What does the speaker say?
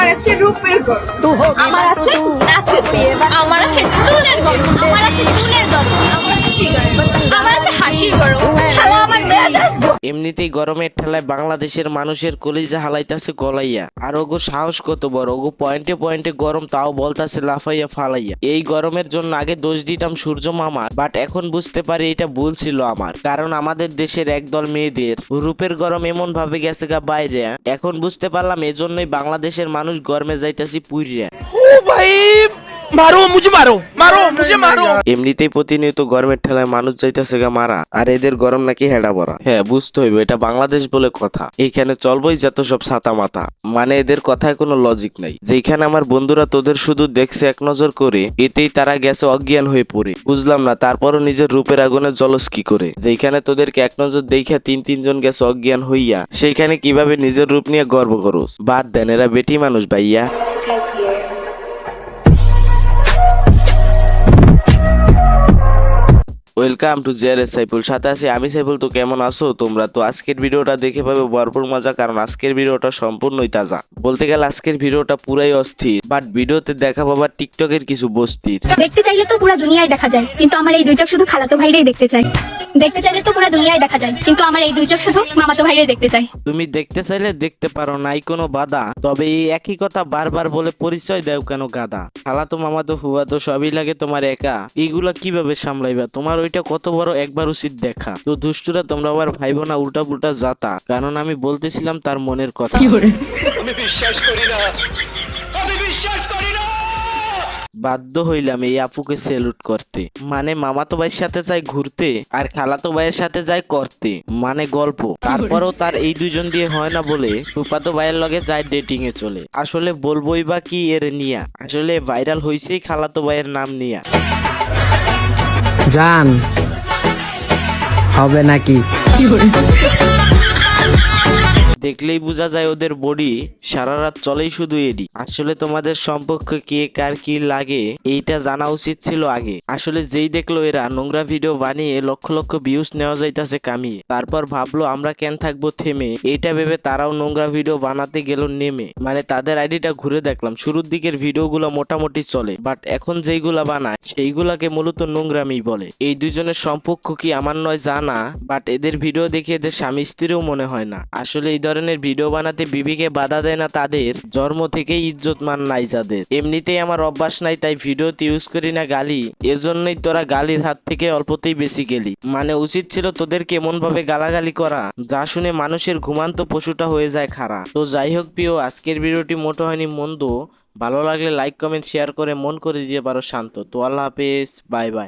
আমার আছে রূপের গরম, আমার আছে নাচের, আমার আছে চুলের গরম, আমার আছে চুলের গরম, আমার আছে কি গরম, আমার আছে হাসির গরম, শালা আমার মেজাজ। এমনিতেই গরমের ঠেলায় বাংলাদেশের মানুষের কলিজা হালাইতাছে গলাইয়া। আর ওগো সাহস কত বড়, ওগো পয়েন্টে পয়েন্টে গরম, তাও বলতাছে লাফাইয়া ফালাইয়া। এই গরমের জন্য আগে দোষ দিতাম সূর্য মামার, বাট এখন বুঝতে পারি এটা ভুল ছিল আমার। কারণ আমাদের দেশের একদল মেয়েদের রূপের গরম এমন ভাবে গেছে গা বাইরে। এখন বুঝতে পারলাম এজন্যই বাংলাদেশের মানুষ গরমে যাইতাছি পুইরা। এমনিতেই প্রতিনিয়ত গরমের ঠেলায় মানুষ যাইতেছে গা মারা, আর এদের গরম নাকি হেডা ভরা। হ্যাঁ, বুঝতে হইবে এটা বাংলাদেশ বলে কথা। এইখানে চলবই যত সব ছাতা মাথা, মানে এদের কথায় কোনো লজিক নাই। যেখানে আমার বন্ধুরা তোদের শুধু দেখছে এক নজর করে, এতেই তারা গেছে অজ্ঞান হয়ে পড়ে। বুঝলাম না তারপরও নিজের রূপের আগুনে জলস কি করে। যেখানে তোদেরকে এক নজর দেখা তিনজন গেছে অজ্ঞান হইয়া, সেইখানে কিভাবে নিজের রূপ নিয়ে গর্ব করোস। বাদ দেন, এরা বেটি মানুষ ভাইয়া। ওয়েলকাম টু জেআরএস সাইফুল, সাথে আছি আমি সাইফুল। তো কেমন আছো তোমরা? তো আজকের ভিডিওটা দেখে পাবে ভরপুর মজা, কারণ আজকের ভিডিওটা সম্পূর্ণই তাজা। বলতে গেলে আজকের ভিডিওটা পুরাই অস্থির, বাট ভিডিওতে দেখা পাবা টিকটকের কিছু বস্তির। দেখতে চাইলে তো পুরো দুনিয়ায় দেখা যায়, কিন্তু আমার এই দুই চোখ শুধু খালাতো ভাইরাই দেখতে চায়। দেখতে চাইলে তো পুরো দুনিয়ায় দেখা যায়, কিন্তু আমার এই দুই চোখ শুধু মামাতো ভাইরাই দেখতে চায়। তুমি দেখতে চাইলে দেখতে পারো, নাই কোনো বাধা। তবে এই একই কথা বারবার বলে পরিচয় দেও কেন গাদা? খালাতো মামাতো ফুফাতো সবই লাগে তোমার একা, এইগুলা কিভাবে সামলাইবা? তোমার ওইটা কত বড় একবার উচিত দেখা। তো দুষ্টুরা তোমরা আবার ভাইবো না উল্টা পুল্টা জাতা, কারণ আমি বলতেছিলাম তার মনের কথা। বাধ্য হইলাম এই আপুকে সেলুট করতে। মানে মামাতো ভাইয়ের সাথে যাই ঘুরতে, আর খালাতো ভাইয়ের সাথে যাই করতে, মানে গল্প। তারপরও তার এই দুজন দিয়ে হয় না বলে ফুফাতো ভাইয়ের লগে যায় ডেটিং এ চলে। আসলে বলবোই বা কি এর নিয়া, আসলে ভাইরাল হইছেই খালাতো ভাইয়ের নাম নিয়া। জান হবে নাকি? দেখলেই বোঝা যায় ওদের বডি সারা রাত চলেই শুধু এডি। আসলে তোমাদের সম্পর্কে কে কার কি লাগে এইটা জানা উচিত ছিল আগে। আসলে যেই দেখলো এরা নোংরা ভিডিও বানিয়ে লক্ষ লক্ষ ভিউজ নেওয়া যাইতাছে কামিয়ে, তারপর ভাবলো আমরা কেন থাকবো থেমে। এইটা ভেবে তারাও নোংরা ভিডিও বানাতে গেল নেমে। মানে তাদের আইডিটা ঘুরে দেখলাম, শুরুর দিকের ভিডিওগুলো মোটামুটি চলে, বাট এখন যেইগুলা বানায় সেইগুলাকে মূলত নোংরামি বলে। এই দুজনের সম্পর্ক কি আমার নয় জানা, বাট এদের ভিডিও দেখে এদের স্বামী স্ত্রীও মনে হয় না। আসলে এই ধরনের ভিডিও বানাতে বিবিকে বাধা দেয় না তাদের, জন্ম থেকেই ইজ্জত মান নাই যাদের। এমনিতেই আমার অভ্যাস নাই, তাই ভিডিওতে ইউজ করি না গালি। এজন্যই তোরা গালির হাত থেকে অল্পতেই বেশি গেলি। মানে উচিত ছিল তোদেরকে এমন ভাবে গালাগালি করা যা শুনে মানুষের ঘুমান্ত পশুটা হয়ে যায় খাড়া। তো যাই হোক প্রিয়, আজকের ভিডিওটি মোটো হয়নি মন্দ। ভালো লাগলে লাইক কমেন্ট শেয়ার করে মন করে দিতে পারো শান্ত। তো আল্লাহ হাফেজ, বাই বাই।